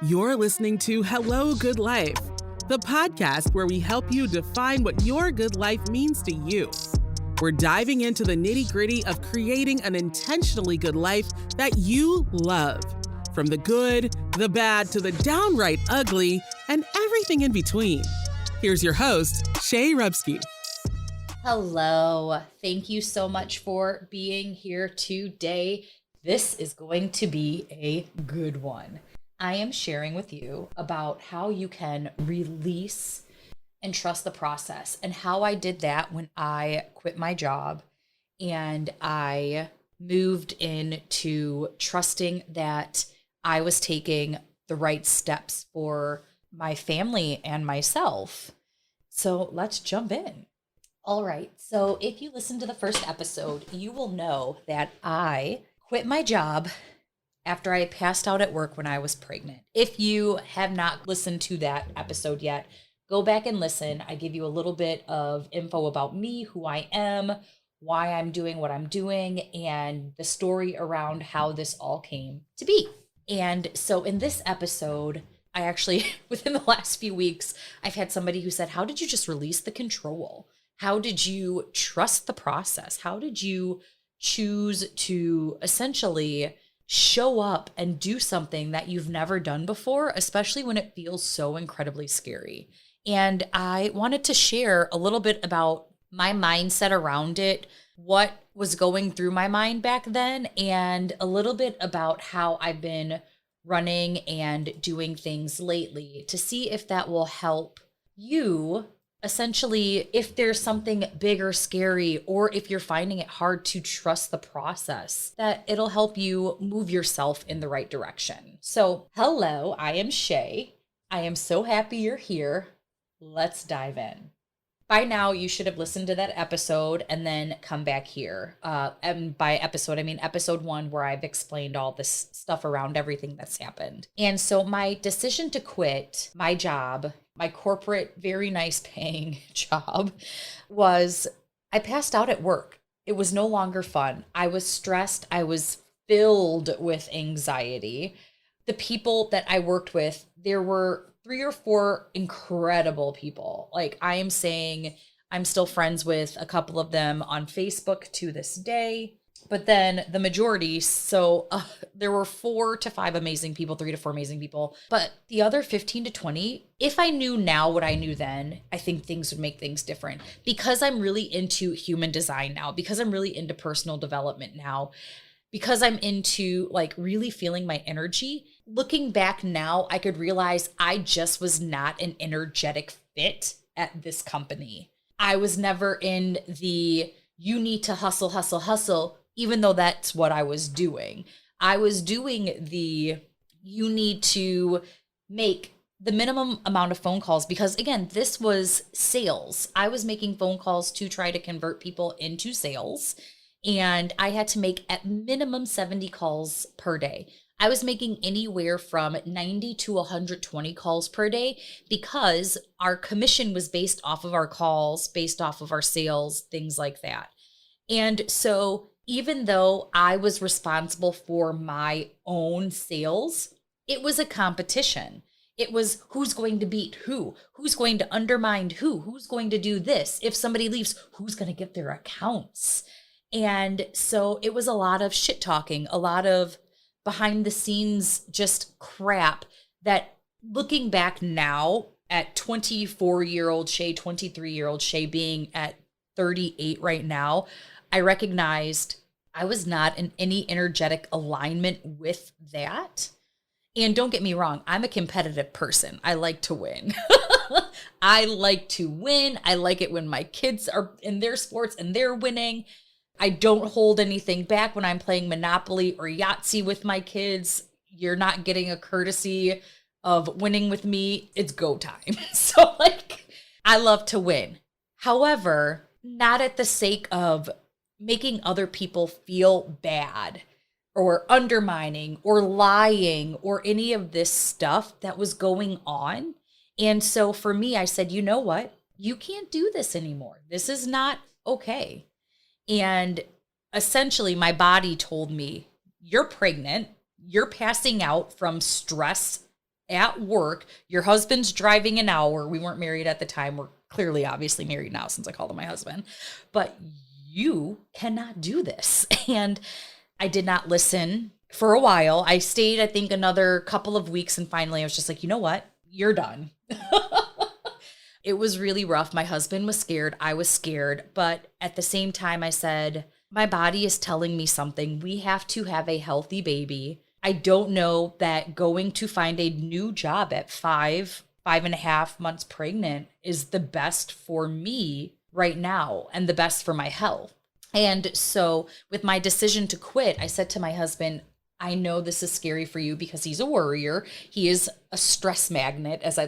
You're listening to Hello Good Life, the podcast where we help you define what your good life means to you. We're diving into the nitty-gritty of creating an intentionally good life that you love. From the good, the bad, to the downright ugly, and everything in between. Here's your host, Shay. Hello. Thank you so much for being here today. This is going to be a good one. I am sharing with you about how you can release and trust the process and how I did that when I quit my job and I moved into trusting that I was taking the right steps for my family and myself. So let's jump in. All right. So if you listen to the first episode, you will know that I quit my job after I passed out at work when I was pregnant. If you have not listened to that episode yet, go back and listen. I give you a little bit of info about me, who I am, why I'm doing what I'm doing, and the story around how this all came to be. And so in this episode, I actually, within the last few weeks, I've had somebody who said, how did you just release the control? How did you trust the process? How did you choose to essentially show up and do something that you've never done before, especially when it feels so incredibly scary? And I wanted to share a little bit about my mindset around it, what was going through my mind back then, and a little bit about how I've been running and doing things lately to see if that will help you. Essentially, if there's something big or scary, or if you're finding it hard to trust the process, that it'll help you move yourself in the right direction. So, hello, I am Shay. I am so happy you're here. Let's dive in. By now, you should have listened to that episode and then come back here. And by episode, I mean episode 1, where I've explained all this stuff around everything that's happened. And so my decision to quit my job, my corporate, very nice paying job, was I passed out at work. It was no longer fun. I was stressed. I was filled with anxiety. The people that I worked with, there were 3 or 4 incredible people. Like, I am saying, I'm still friends with a couple of them on Facebook to this day. But then the majority, so there were 4 to 5 amazing people, 3 to 4 amazing people. But the other 15 to 20, if I knew now what I knew then, I think things would make things different. Because I'm really into human design now, because I'm really into personal development now, because I'm into like really feeling my energy. Looking back now, I could realize I just was not an energetic fit at this company. I was never in the you need to hustle, hustle, hustle, even though that's what I was doing. I was doing the you need to make the minimum amount of phone calls because, again, this was sales. I was making phone calls to try to convert people into sales, and I had to make at minimum 70 calls per day. I was making anywhere from 90 to 120 calls per day because our commission was based off of our calls, based off of our sales, things like that. And so even though I was responsible for my own sales, it was a competition. It was who's going to beat who's going to undermine who's going to do this. If somebody leaves, who's going to get their accounts? And so it was a lot of shit talking, a lot of behind the scenes just crap that, looking back now at 24-year-old Shay, 23-year-old Shay, being at 38 right now, I recognized I was not in any energetic alignment with that. And don't get me wrong, I'm a competitive person. I like to win. I like to win. I like it when my kids are in their sports and they're winning. I don't hold anything back when I'm playing Monopoly or Yahtzee with my kids. You're not getting a courtesy of winning with me. It's go time. So, I love to win. However, not at the sake of making other people feel bad or undermining or lying or any of this stuff that was going on. And so for me, I said, you know what? You can't do this anymore. This is not okay. And essentially my body told me, you're pregnant, you're passing out from stress at work. Your husband's driving an hour. We weren't married at the time. We're clearly, obviously married now since I called him my husband. But you cannot do this. And I did not listen for a while. I stayed, I think, another couple of weeks. And finally, I was just like, you know what? You're done. It was really rough. My husband was scared. I was scared. But at the same time, I said, my body is telling me something. We have to have a healthy baby. I don't know that going to find a new job at 5.5 months pregnant is the best for me right now and the best for my health. And so with my decision to quit, I said to my husband, I know this is scary for you because he's a worrier. He is a stress magnet, as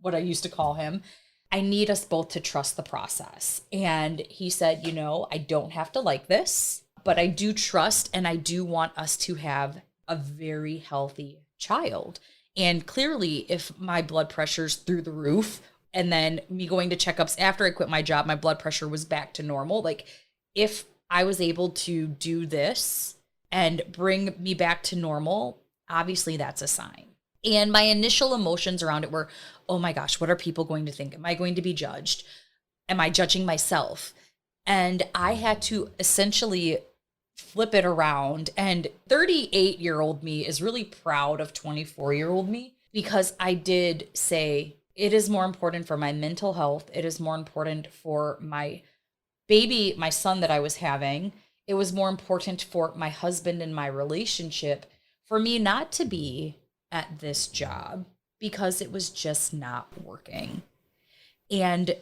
what I used to call him. I need us both to trust the process. And he said, I don't have to like this, but I do trust and I do want us to have a very healthy child. And clearly, if my blood pressure's through the roof and then me going to checkups after I quit my job, my blood pressure was back to normal. Like, if I was able to do this and bring me back to normal, obviously that's a sign. And my initial emotions around it were, oh my gosh, what are people going to think? Am I going to be judged? Am I judging myself? And I had to essentially flip it around. And 38-year-old me is really proud of 24-year-old me, because I did say, it is more important for my mental health. It is more important for my baby, my son that I was having. It was more important for my husband and my relationship for me not to be at this job because it was just not working. And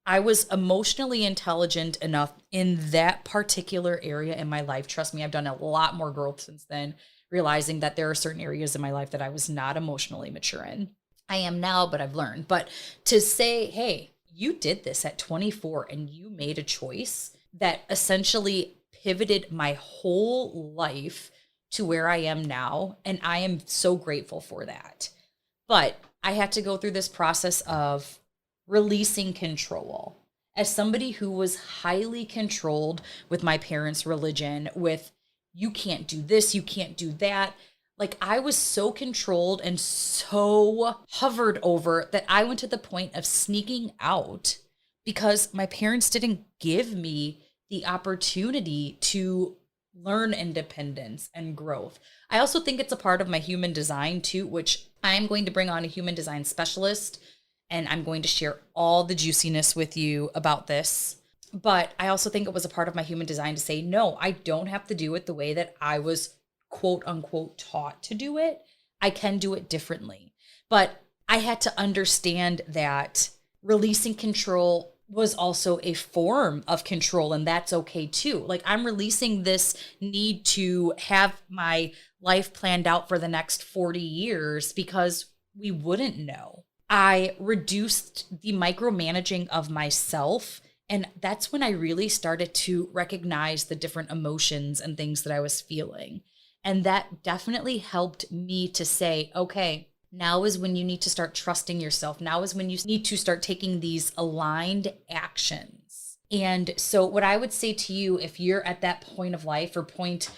I was emotionally intelligent enough in that particular area in my life. Trust me, I've done a lot more growth since then, realizing that there are certain areas in my life that I was not emotionally mature in. I am now, but I've learned. But to say, hey, you did this at 24 and you made a choice that essentially pivoted my whole life to where I am now. And I am so grateful for that. But I had to go through this process of releasing control. As somebody who was highly controlled with my parents' religion, with you can't do this, you can't do that. Like, I was so controlled and so hovered over that I went to the point of sneaking out because my parents didn't give me the opportunity to learn independence and growth. I also think it's a part of my human design too, which I'm going to bring on a human design specialist, and I'm going to share all the juiciness with you about this. But I also think it was a part of my human design to say, no, I don't have to do it the way that I was quote unquote taught to do it. I can do it differently. But I had to understand that releasing control was also a form of control, and that's okay too. Like, I'm releasing this need to have my life planned out for the next 40 years because we wouldn't know. I reduced the micromanaging of myself, and that's when I really started to recognize the different emotions and things that I was feeling. And that definitely helped me to say, okay, now is when you need to start trusting yourself. Now is when you need to start taking these aligned actions. And so what I would say to you, if you're at that point of life or point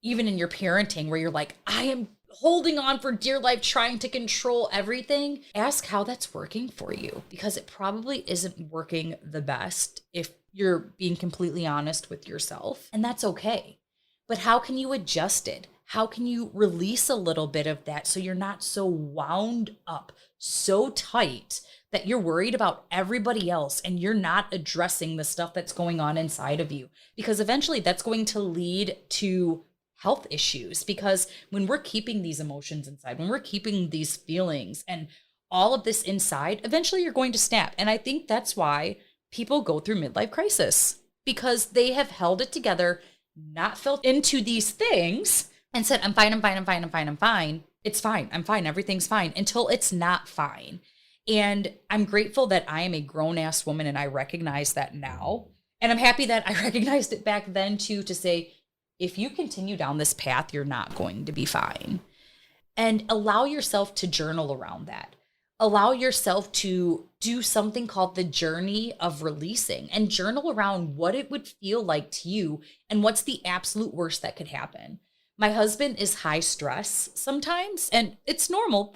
even in your parenting where you're like, I am holding on for dear life, trying to control everything, ask how that's working for you, because it probably isn't working the best if you're being completely honest with yourself. And that's okay. But how can you adjust it? How can you release a little bit of that so you're not so wound up, so tight that you're worried about everybody else and you're not addressing the stuff that's going on inside of you? Because eventually that's going to lead to health issues. Because when we're keeping these emotions inside, when we're keeping these feelings and all of this inside, eventually you're going to snap. And I think that's why people go through midlife crisis, because they have held it together, not felt into these things, and said, I'm fine, I'm fine, I'm fine, I'm fine, I'm fine. It's fine, I'm fine, everything's fine, until it's not fine. And I'm grateful that I am a grown-ass woman and I recognize that now. And I'm happy that I recognized it back then too, to say, if you continue down this path, you're not going to be fine. And allow yourself to journal around that. Allow yourself to do something called the journey of releasing, and journal around what it would feel like to you and what's the absolute worst that could happen. My husband is high stress sometimes, and it's normal.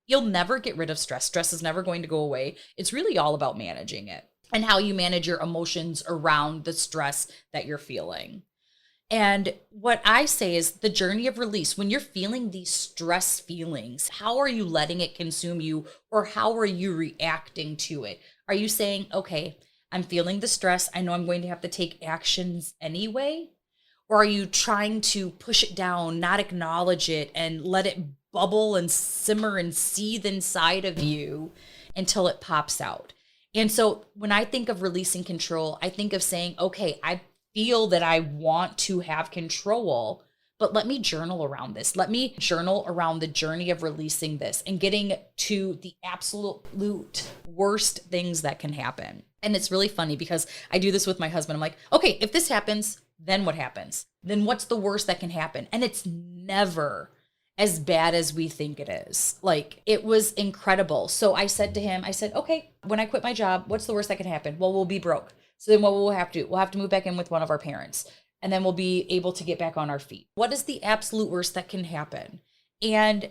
You'll never get rid of stress. Stress is never going to go away. It's really all about managing it and how you manage your emotions around the stress that you're feeling. And what I say is the journey of release. When you're feeling these stress feelings, how are you letting it consume you, or how are you reacting to it? Are you saying, okay, I'm feeling the stress. I know I'm going to have to take actions anyway. Or are you trying to push it down, not acknowledge it, and let it bubble and simmer and seethe inside of you until it pops out? And so when I think of releasing control, I think of saying, okay, I feel that I want to have control, but let me journal around this. Let me journal around the journey of releasing this and getting to the absolute worst things that can happen. And it's really funny because I do this with my husband. I'm like, okay, if this happens, then what happens? Then what's the worst that can happen? And it's never as bad as we think it is. Like, it was incredible. So I said to him, I said, okay, when I quit my job, what's the worst that can happen? Well, we'll be broke. So then what will we have to do? We'll have to move back in with one of our parents, and then we'll be able to get back on our feet. What is the absolute worst that can happen? And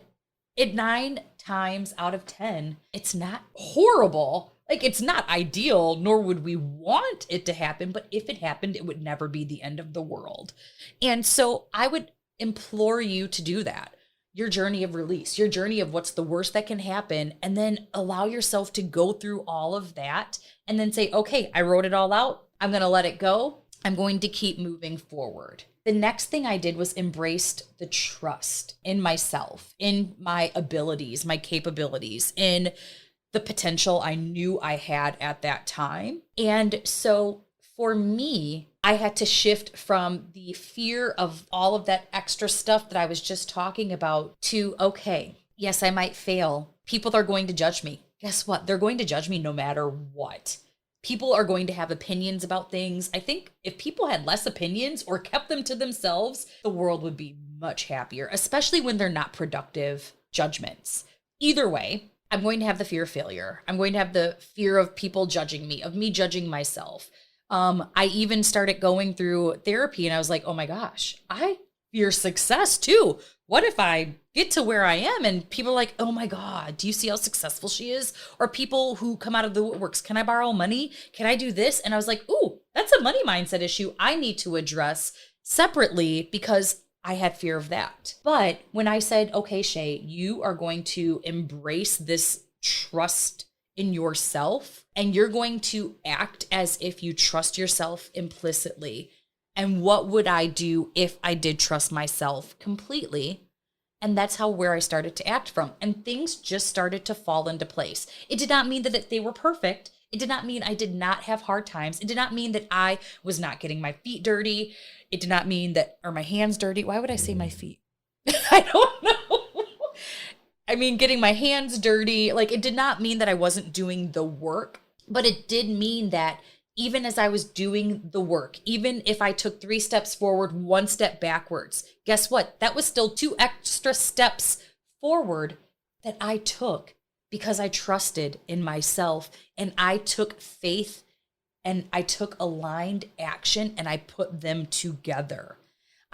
9 times out of 10, it's not horrible. Like, it's not ideal, nor would we want it to happen. But if it happened, it would never be the end of the world. And so I would implore you to do that. Your journey of release, your journey of what's the worst that can happen, and then allow yourself to go through all of that and then say, okay, I wrote it all out. I'm going to let it go. I'm going to keep moving forward. The next thing I did was embraced the trust in myself, in my abilities, my capabilities, in the potential I knew I had at that time. And so for me, I had to shift from the fear of all of that extra stuff that I was just talking about to, okay, yes, I might fail. People are going to judge me. Guess what? They're going to judge me no matter what. People are going to have opinions about things. I think if people had less opinions or kept them to themselves, the world would be much happier, especially when they're not productive judgments. Either way, I'm going to have the fear of failure. I'm going to have the fear of people judging me, of me judging myself. I even started going through therapy, and I was like, oh my gosh, I fear success too. What if I get to where I am and people are like, oh my God, do you see how successful she is? Or people who come out of the woodworks, can I borrow money? Can I do this? And I was like, ooh, that's a money mindset issue I need to address separately because I had fear of that. But when I said, okay, Shay, you are going to embrace this trust in yourself, and you're going to act as if you trust yourself implicitly. And what would I do if I did trust myself completely? And that's where I started to act from. And things just started to fall into place. It did not mean that they were perfect. It did not mean I did not have hard times. It did not mean that I was not getting my feet dirty. It did not mean that, or my hands dirty. Why would I say my feet? I don't know. I mean, getting my hands dirty, like, it did not mean that I wasn't doing the work, but it did mean that even as I was doing the work, even if I took 3 steps forward, 1 step backwards, guess what? That was still 2 extra steps forward that I took because I trusted in myself, and I took faith, and I took aligned action, and I put them together.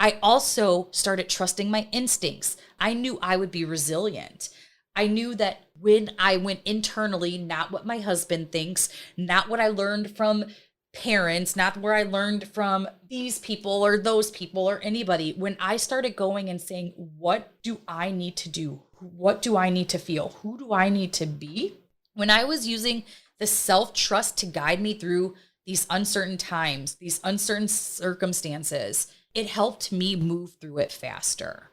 I also started trusting my instincts. I knew I would be resilient. I knew that when I went internally, not what my husband thinks, not what I learned from parents, not where I learned from these people or those people or anybody, when I started going and saying, what do I need to do? What do I need to feel? Who do I need to be? When I was using the self-trust to guide me through these uncertain times, these uncertain circumstances, it helped me move through it faster.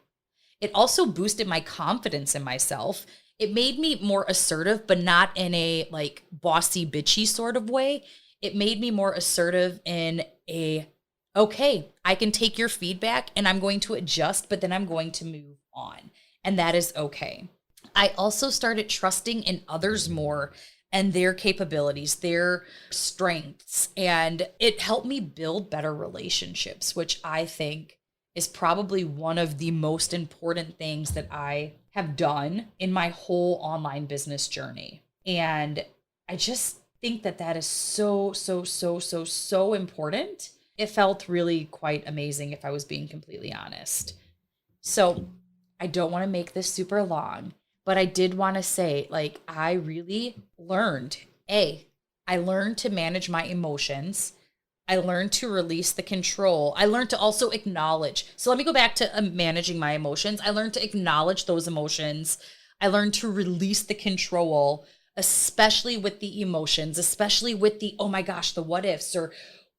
It also boosted my confidence in myself. It made me more assertive, but not in a like bossy, bitchy sort of way. It made me more assertive in a, okay, I can take your feedback and I'm going to adjust, but then I'm going to move on. And that is okay. I also started trusting in others more and their capabilities, their strengths. And it helped me build better relationships, which I think is probably one of the most important things that I have done in my whole online business journey. And I just think that is so important. it felt really quite amazing if I was being completely honest. So I don't want to make this super long, but I did want to say, like, I really learned, I learned to manage my emotions. I learned to release the control. I learned to also acknowledge. So let me go back to managing my emotions. I learned to acknowledge those emotions. I learned to release the control, especially with the emotions, especially with the, oh my gosh, the what ifs, or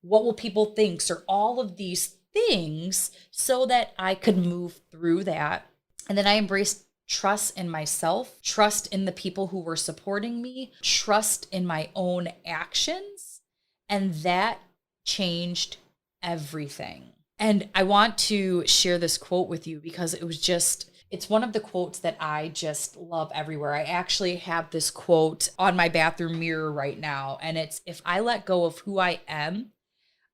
what will people think, or all of these things, so that I could move through that. And then I embraced trust in myself, trust in the people who were supporting me, trust in my own actions. And that changed everything. And I want to share this quote with you because it's one of the quotes that I just love everywhere. I actually have this quote on my bathroom mirror right now. And it's, if I let go of who I am,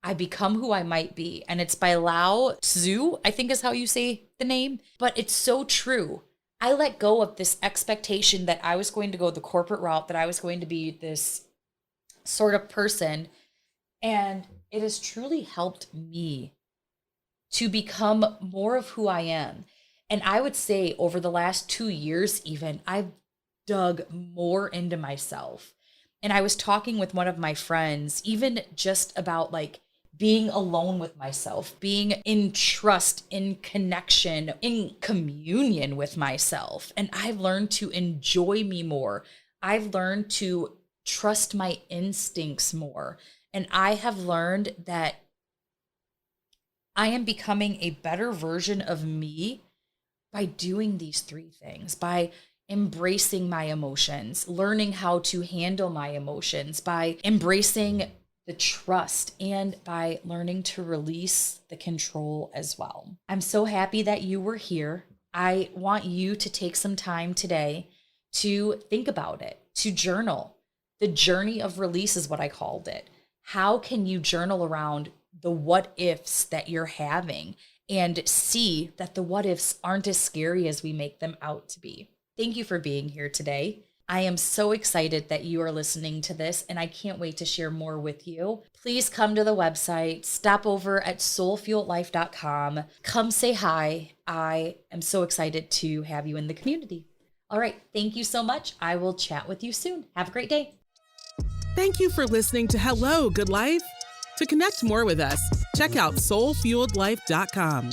I become who I might be. And it's by Lao Tzu, I think is how you say the name. But it's so true. I let go of this expectation that I was going to go the corporate route, that I was going to be this sort of person. And it has truly helped me to become more of who I am. And I would say over the last 2 years, even, I've dug more into myself. And I was talking with one of my friends, even just about like being alone with myself, being in trust, in connection, in communion with myself. And I've learned to enjoy me more. I've learned to trust my instincts more. And I have learned that I am becoming a better version of me by doing these 3 things, by embracing my emotions, learning how to handle my emotions, by embracing the trust, and by learning to release the control as well. I'm so happy that you were here. I want you to take some time today to think about it, to journal. The journey of release is what I called it. How can you journal around the what ifs that you're having and see that the what ifs aren't as scary as we make them out to be? Thank you for being here today. I am so excited that you are listening to this, and I can't wait to share more with you. Please come to the website, stop over at soulfueledlife.com. Come say hi. I am so excited to have you in the community. All right. Thank you so much. I will chat with you soon. Have a great day. Thank you for listening to Hello, Good Life. To connect more with us, check out soulfueledlife.com.